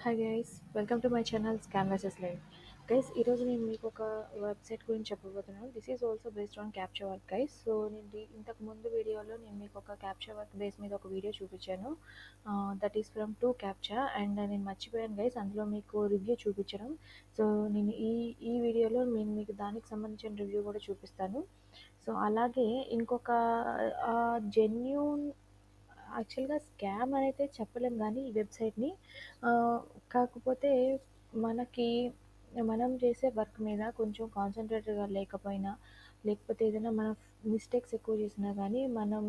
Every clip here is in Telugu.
Hi guys, welcome to my channel scam versus live. Guys, ఈరోజు నేను మీకు ఒక వెబ్సైట్ గురించి చెప్పబోతున్నాను. This is also based on capture work guys. So నేను ఇంతకు ముందు వీడియోలో నేను మీకు ఒక క్యాప్చర్ వర్క్ బేస్ మీద ఒక వీడియో చూపించాను. That is from two capture and నేను మర్చిపోయాను గైస్ అందులో మీకు రివ్యూ చూపించడం. సో నేను ఈ వీడియోలో నేను మీకు దానికి సంబంధించిన రివ్యూ కూడా చూపిస్తాను. సో అలాగే ఇంకొక జెన్యూన్, యాక్చువల్గా స్కామ్ అనైతే చెప్పలేం కానీ ఈ వెబ్సైట్ని, కాకపోతే మనకి మనం చేసే వర్క్ మీద కొంచెం కాన్సన్ట్రేటెడ్గా లేకపోయినా, లేకపోతే ఏదైనా మన మిస్టేక్స్ ఎక్కువ చేసినా కానీ మనం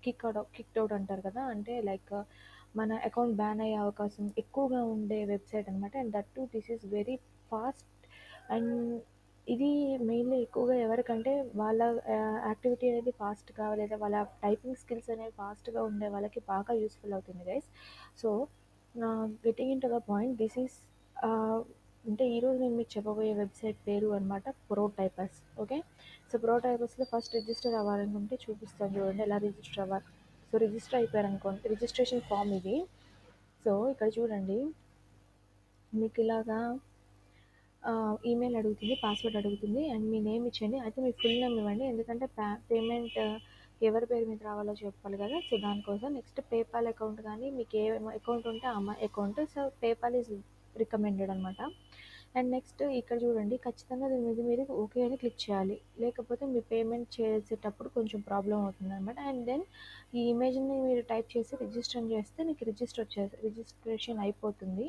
కిక్డ్ అవుట్ అంటారు కదా, అంటే లైక్ మన అకౌంట్ బ్యాన్ అయ్యే అవకాశం ఎక్కువగా ఉండే వెబ్సైట్ అనమాట. And that to this is very fast. And ఇది మెయిన్లీ ఎక్కువగా ఎవరికంటే వాళ్ళ యాక్టివిటీ అనేది ఫాస్ట్గా, లేదా వాళ్ళ టైపింగ్ స్కిల్స్ అనేవి ఫాస్ట్గా ఉండే వాళ్ళకి బాగా యూస్ఫుల్ అవుతుంది guys. So getting in to the point, this is అంటే ఈరోజు నేను మీకు చెప్పబోయే వెబ్సైట్ పేరు అనమాట Pro Typers. Okay, so Pro టైపర్స్లో ఫస్ట్ రిజిస్టర్ అవ్వాలనుకుంటే చూపిస్తాను చూడండి ఎలా రిజిస్టర్ అవ్వాలి. సో రిజిస్టర్ అయిపోయారనుకోండి, రిజిస్ట్రేషన్ ఫామ్ ఇది. సో ఇక్కడ చూడండి, మీకు ఇలాగా ఈమెయిల్ అడుగుతుంది, పాస్వర్డ్ అడుగుతుంది, అండ్ మీ నేమ్ ఇచ్చేయండి. అయితే మీ ఫుల్ నేమ్ ఇవ్వండి, ఎందుకంటే పేమెంట్ ఎవరి పేరు మీద రావాలో చెప్పాలి కదా. సో దానికోసం నెక్స్ట్ పేపాల్ అకౌంట్, కానీ మీకు ఏ అకౌంట్ ఉంటే ఆ account. So PayPal is recommended అనమాట. అండ్ నెక్స్ట్ ఇక్కడ చూడండి, ఖచ్చితంగా దీని మీద మీరు ఓకే అని క్లిక్ చేయాలి, లేకపోతే మీ పేమెంట్ చేసేటప్పుడు కొంచెం ప్రాబ్లం అవుతుంది అనమాట. అండ్ దెన్ ఈ ఇమేజ్ని మీరు టైప్ చేసి రిజిస్టర్ చేస్తే మీకు రిజిస్ట్రేషన్ అయిపోతుంది.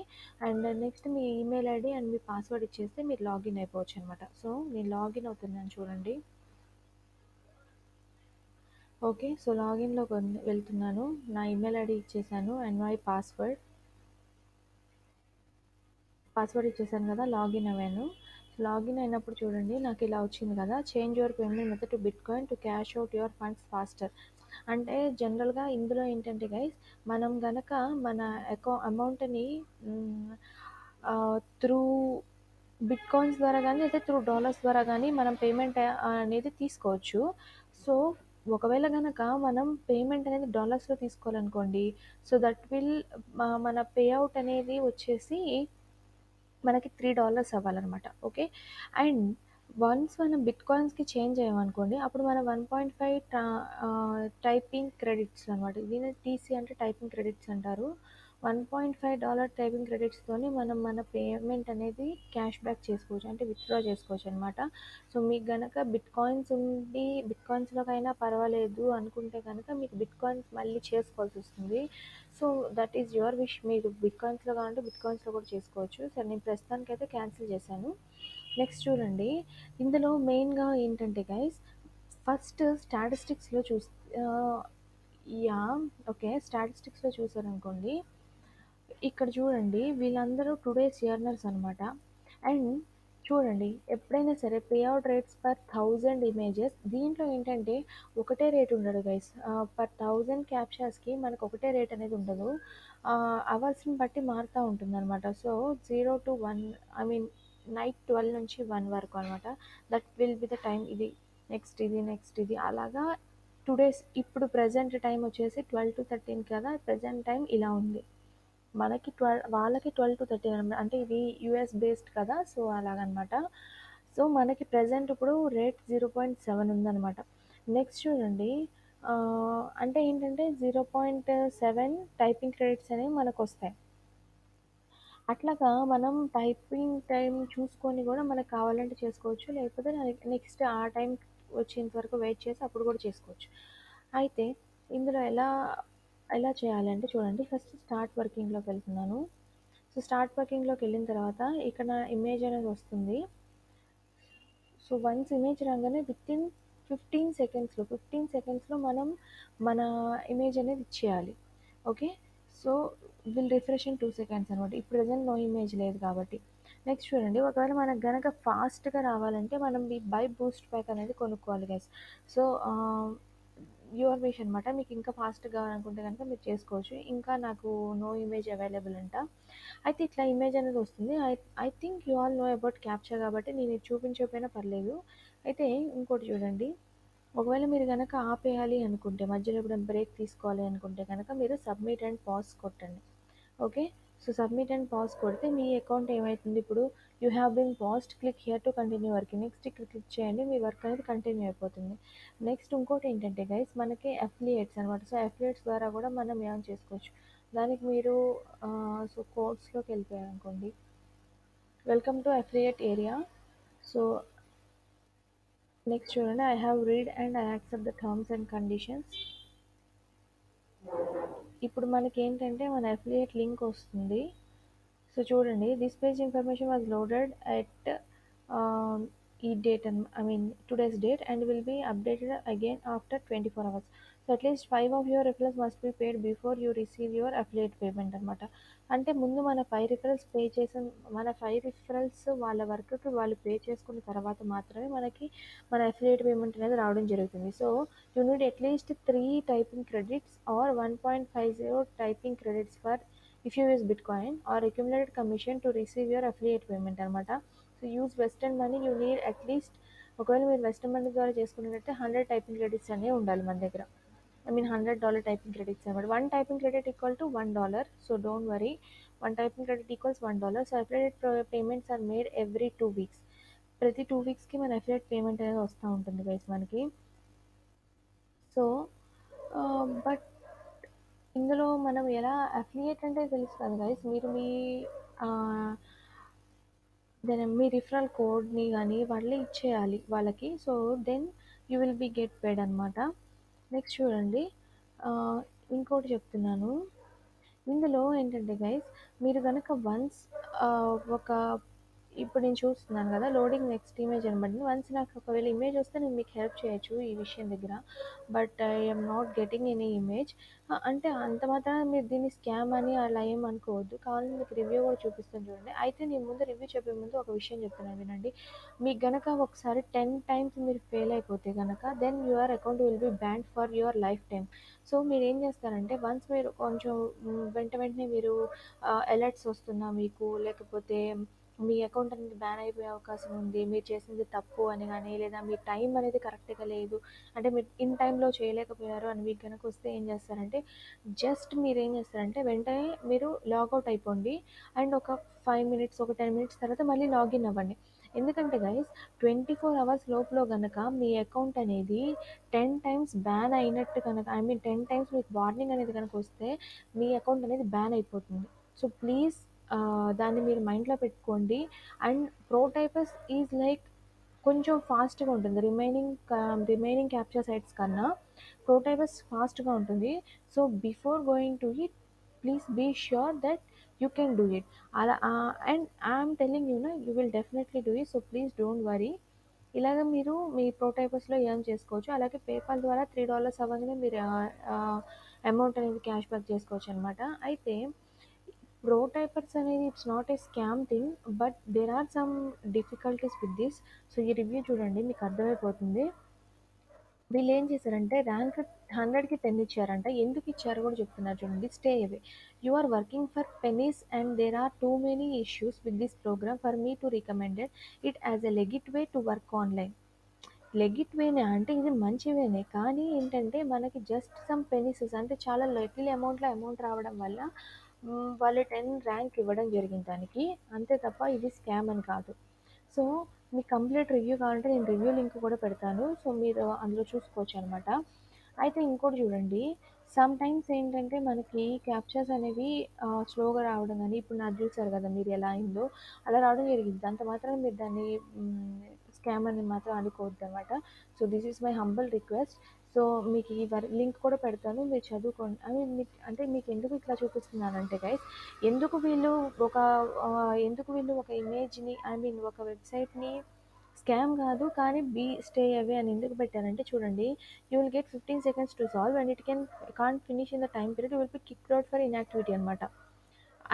And next me email ID and me password ఇచ్చేస్తే మీరు లాగిన్ అయిపోవచ్చు అనమాట. సో నేను లాగిన్ అవుతున్నాను చూడండి. ఓకే, సో లాగిన్లోకి వెళ్తున్నాను. నా ఈమెయిల్ ఐడి ఇచ్చేసాను అండ్ మై పాస్వర్డ్ ఇచ్చేసాను కదా, లాగిన్ అయ్యాను. లాగిన్ అయినప్పుడు చూడండి, నాకు ఇలా వచ్చింది కదా, change your payment method to bitcoin to cash out your funds faster. అంటే జనరల్గా ఇందులో ఏంటంటే గైస్, మనం గనక మన అమౌంట్ని త్రూ బిట్ కాయిన్స్ ద్వారా కానీ, లేదా త్రూ డాలర్స్ ద్వారా కానీ మనం పేమెంట్ అనేది తీసుకోవచ్చు. సో ఒకవేళ కనుక మనం పేమెంట్ అనేది డాలర్స్లో తీసుకోవాలనుకోండి, సో దట్ విల్ మన పే అవుట్ అనేది వచ్చేసి మనకి $3 అవ్వాలన్నమాట. ఓకే, అండ్ వన్స్ మనం బిట్ కాయిన్స్కి చేంజ్ అయ్యామనుకోండి, అప్పుడు మన 1.5 టైపింగ్ క్రెడిట్స్ అనమాట. దీని టీసీ అంటే టైపింగ్ క్రెడిట్స్ అంటారు. $1.5 టైపింగ్ క్రెడిట్స్తోని మనం మన పేమెంట్ అనేది క్యాష్ బ్యాక్ చేసుకోవచ్చు, అంటే విత్డ్రా చేసుకోవచ్చు అనమాట. సో మీకు కనుక బిట్ కాయిన్స్ ఉండి బిట్ కాయిన్స్లోకైనా పర్వాలేదు అనుకుంటే కనుక మీకు బిట్ కాయిన్స్ మళ్ళీ చేసుకోవాల్సి వస్తుంది. So that is your wish, మీరు బిట్ కాయిన్స్లో కావాలంటే బిట్ కాయిన్స్లో కూడా చేసుకోవచ్చు. సరే, నేను ప్రస్తుతానికి అయితే క్యాన్సిల్ చేశాను. నెక్స్ట్ చూడండి, ఇందులో మెయిన్గా ఏంటంటే గైస్, ఫస్ట్ స్టాటిస్టిక్స్లో యా ఓకే, స్టాటిస్టిక్స్లో చూసారనుకోండి, ఇక్కడ చూడండి వీళ్ళందరూ టుడేస్ ఎర్నర్స్ అనమాట. అండ్ చూడండి, ఎప్పుడైనా సరే pay out rates per 1000 images, దీంట్లో ఏంటంటే ఒకటే రేట్ ఉండదు గైస్. పర్ 1000 క్యాప్షాస్కి మనకు ఒకటే రేట్ అనేది ఉండదు, అవర్స్ని బట్టి మారుతూ ఉంటుంది అనమాట. So 0 to 1, I mean night 12 నుంచి 1 వరకు అనమాట. That will be the time. ఇది నెక్స్ట్, ఇది నెక్స్ట్, ఇది అలాగా టుడేస్. ఇప్పుడు ప్రజెంట్ టైం వచ్చేసి 12 to 13 కదా, ప్రజెంట్ టైం ఇలా ఉంది. మనకి వాళ్ళకి 12 to 13 అనమాట, అంటే ఇది యూఎస్ బేస్డ్ కదా, సో అలాగనమాట. సో మనకి ప్రజెంట్ ఇప్పుడు రేట్ 0.7 ఉందన్నమాట. నెక్స్ట్ చూడండి, అంటే ఏంటంటే 0.7 టైపింగ్ క్రెడిట్స్ అనేవి మనకు వస్తాయి. అట్లాగా మనం టైపింగ్ టైం చూసుకొని కూడా మనకు కావాలంటే చేసుకోవచ్చు, లేకపోతే నెక్స్ట్ ఆ టైం వచ్చేంత వరకు వెయిట్ చేసి అప్పుడు కూడా చేసుకోవచ్చు. అయితే ఇందులో ఎలా ఎలా చేయాలంటే చూడండి, ఫస్ట్ స్టార్ట్ వర్కింగ్లోకి వెళ్తున్నాను. సో స్టార్ట్ వర్కింగ్లోకి వెళ్ళిన తర్వాత ఇక్కడ నా ఇమేజ్ అనేది వస్తుంది. సో వన్స్ ఇమేజ్ రాగానే వితిన్ 15 సెకండ్స్లో మనం మన ఇమేజ్ అనేది ఇచ్చేయాలి. Okay, so will refresh in 2 seconds అనమాట. ఇప్పుడు ప్రజెంట్ నో ఇమేజ్ లేదు కాబట్టి. నెక్స్ట్ చూడండి, ఒకవేళ మనకు కనుక ఫాస్ట్గా రావాలంటే మనం ఈ బై బూస్ట్ ప్యాక్ అనేది కొనుక్కోవాలి గైస్. సో యువర్ విష్ అనమాట, మీకు ఇంకా ఫాస్ట్గా కావాలనుకుంటే కనుక మీరు చేసుకోవచ్చు. ఇంకా నాకు నో ఇమేజ్ అవైలబుల్ అంట. అయితే ఇట్లా ఇమేజ్ అనేది వస్తుంది. I think you all know about capture కాబట్టి నేను ఇది చూపించకపోయినా పర్లేదు. అయితే ఇంకోటి చూడండి, ఒకవేళ మీరు కనుక ఆపేయాలి అనుకుంటే, మధ్యలో ఎప్పుడైనా బ్రేక్ తీసుకోవాలి అనుకుంటే కనుక మీరు సబ్మిట్ అండ్ పాజ్ కొట్టండి. Okay, so submit and pause కొడితే మీ అకౌంట్ ఏమవుతుంది, ఇప్పుడు you have been paused, click here to continue working, next ఇక్కడ క్లిక్ చేయండి, మీ వర్క్ అనేది కంటిన్యూ అయిపోతుంది. నెక్స్ట్ ఇంకోటి ఏంటంటే గైస్, మనకి అఫిలియేట్స్ అనమాట. సో అఫిలియేట్స్ ద్వారా కూడా మనం ఏం చేసుకోవచ్చు. దానికి మీరు సో కోడ్స్లోకి వెళ్ళిపోయారు అనుకోండి, welcome to affiliate area. So next చూడండి, I have read and I accept the terms and conditions. ఇప్పుడు మనకి ఏంటంటే మన అఫిలియేట్ లింక్ వస్తుంది. సో చూడండి, this page information was loaded at ఈ date and I mean today's date and will be updated again after 24 hours. So at least 5 of your referrals must be paid before you receive your affiliate payment అనమాట. అంటే ముందు మన 5 రిఫరల్స్ పే చేసిన, మన 5 రిఫరల్స్ వాళ్ళ వర్క్కి వాళ్ళు పే చేసుకున్న తర్వాత మాత్రమే మనకి మన అఫిలియేట్ పేమెంట్ అనేది రావడం జరుగుతుంది. So you need at least 3 typing credits or 1.50 typing credits for if you use Bitcoin or accumulated commission to receive your affiliate payment అనమాట. So use western money, you need at least, ఒకవేళ మీరు వెస్టర్న్ మనీ ద్వారా చేసుకున్నట్లయితే 100 టైపింగ్ క్రెడిట్స్ అనేవి ఉండాలి మన దగ్గర. ఐ మీన్ $100 టైపింగ్ క్రెడిట్స్ అనమాట. 1 typing credit equal to $1. So don't worry, 1 typing credit equals $1. So affiliate payments are made every 2 weeks. ప్రతి 2 weeksకి మన అఫిలియేట్ పేమెంట్ అనేది వస్తూ ఉంటుంది గైస్ మనకి. సో బట్ ఇందులో మనం ఎలా అఫిలియేట్ అంటే తెలుసు కదా గైస్, మీరు మీ రిఫరల్ కోడ్ని కానీ వాళ్ళే ఇచ్చేయాలి వాళ్ళకి. So then you will be get paid అనమాట. నెక్స్ట్ చూడండి, ఇంకోటి చెప్తున్నాను. ఇందులో ఏంటంటే గైస్, మీరు కనుక వన్స్ ఒక, ఇప్పుడు నేను చూస్తున్నాను కదా లోడింగ్ నెక్స్ట్ ఇమేజ్ అనబడింది. వన్స్ నాకు ఒకవేళ ఇమేజ్ వస్తే నేను మీకు హెల్ప్ చేయొచ్చు ఈ విషయం దగ్గర, but I'm not getting any image. అంటే అంత మాత్రం మీరు దీన్ని స్కామ్ అని అలా ఏం అనుకోవద్దు. కావాలంటే మీకు రివ్యూ కూడా చూపిస్తాను చూడండి. అయితే నేను ముందు రివ్యూ చెప్పే ముందు ఒక విషయం చెప్తున్నాను వినండి. మీకు గనక ఒకసారి 10 times మీరు ఫెయిల్ అయిపోతే కనుక then your account will be banned for your life time. So మీరు ఏం చేస్తారంటే, వన్స్ మీరు కొంచెం వెంటనే మీరు అలర్ట్స్ వస్తున్నా మీకు, లేకపోతే మీ అకౌంట్ అనేది బ్యాన్ అయిపోయే అవకాశం ఉంది, మీరు చేసింది తప్పు అని కానీ, లేదా మీ టైం అనేది కరెక్ట్గా లేదు అంటే మీరు ఇన్ టైంలో చేయలేకపోయారు అని మీకు కనుక వస్తే ఏం చేస్తారంటే, జస్ట్ మీరు ఏం చేస్తారంటే వెంటనే మీరు లాగౌట్ అయిపోండి అండ్ ఒక 5 minutes, ఒక 10 minutes తర్వాత మళ్ళీ లాగిన్ అవ్వండి. ఎందుకంటే గైస్, 24 hours లోపల కనుక మీ అకౌంట్ అనేది 10 times బ్యాన్ అయినట్టు కనుక, ఐ మీన్ 10 times మీకు వార్నింగ్ అనేది కనుక వస్తే మీ అకౌంట్ అనేది బ్యాన్ అయిపోతుంది. సో ప్లీజ్ దాన్ని మీరు మైండ్లో పెట్టుకోండి. అండ్ ప్రోటైపస్ ఈజ్ లైక్ కొంచెం ఫాస్ట్గా ఉంటుంది రిమైనింగ్ క్యాప్చర్ సైట్స్ కన్నా ప్రోటైపస్ ఫాస్ట్గా ఉంటుంది. So before going to it, please be sure that you can do it. అలా and I'm telling you you will definitely do it. So please don't worry. ఇలాగ మీరు మీ ప్రోటైపస్లో ఎర్న్ చేసుకోవచ్చు. అలాగే పేపాల్ ద్వారా $3 అవ్వగానే మీరు అమౌంట్ అనేది క్యాష్ బ్యాక్ చేసుకోవచ్చు అనమాట. అయితే ప్రోటైపర్స్ అనేది it's not a scam thing, but there are some difficulties with this. So ఈ రివ్యూ చూడండి, మీకు అర్థమైపోతుంది. వీళ్ళు ఏం చేశారంటే ర్యాంక్ 100కి 10 ఇచ్చారంట. ఎందుకు ఇచ్చారో కూడా చెప్తున్నారు చూడండి. Stay away, you are working for pennies and there are too many issues with this program for me to recommended it as a legit way to work online. Legit వేనే అంటే ఇది మంచి వేనే, కానీ ఏంటంటే మనకి జస్ట్ సమ్ పెనిసెస్ అంటే చాలా లిటిల్ అమౌంట్ రావడం వల్ల వాళ్ళు 10 ర్యాంక్ ఇవ్వడం జరిగింది దానికి, అంతే తప్ప ఇది స్కామ్ అని కాదు. సో మీకు కంప్లీట్ రివ్యూ కావాలంటే నేను రివ్యూ లింక్ కూడా పెడతాను, సో మీరు అందులో చూసుకోవచ్చు అనమాట. అయితే ఇంకోటి చూడండి, సమ్ టైమ్స్ ఏంటంటే మనకి క్యాప్చర్స్ అనేవి స్లోగా రావడం కానీ, ఇప్పుడు నాకు చూసారు కదా మీరు ఎలా అయిందో అలా రావడం జరిగింది. అంత మాత్రం మీరు దాన్ని స్కామ్ అని మాత్రం అనుకోవద్దు అనమాట. So this is my humble request. So మీకు ఈ లింక్ కూడా పెడతాను, మీరు చదువుకోండి. ఐ మీన్ మీకు అంటే మీకు ఎందుకు ఇట్లా చూపిస్తున్నానంటే గైస్, ఎందుకు వీళ్ళు ఒక ఎందుకు వీళ్ళు ఒక ఇమేజ్ని, ఐ మీన్ ఒక వెబ్సైట్ని స్కామ్ కాదు కానీ స్టే అవే అని ఎందుకు పెట్టారంటే చూడండి, you will get 15 seconds to solve and it can't finish in the time period, you will be kicked out for inactivity అనమాట.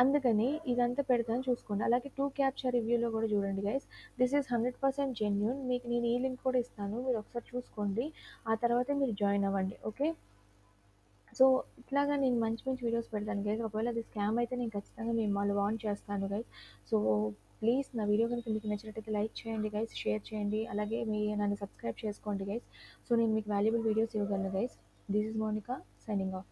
అందుకని ఇదంతా పెడతాను చూసుకోండి. అలాగే 2 క్యాప్చర్ రివ్యూలో కూడా చూడండి గైస్, దిస్ ఈజ్ 100% జెన్యూన్. మీకు నేను ఈ లింక్ కూడా ఇస్తాను, మీరు ఒకసారి చూసుకోండి, ఆ తర్వాతే మీరు జాయిన్ అవ్వండి. ఓకే, సో ఇట్లాగా నేను మంచి మంచి వీడియోస్ పెడతాను గైస్. ఒకవేళ అది స్కామ్ అయితే నేను ఖచ్చితంగా మిమ్మల్ని వార్న్ చేస్తాను గైస్. సో ప్లీజ్ నా వీడియో కనుక మీకు నచ్చినట్టయితే లైక్ చేయండి గైస్, షేర్ చేయండి, అలాగే నన్ను సబ్స్క్రైబ్ చేసుకోండి గైస్. సో నేను మీకు వాల్యుబుల్ వీడియోస్ ఇవ్వగలను guys. This is Monika signing of.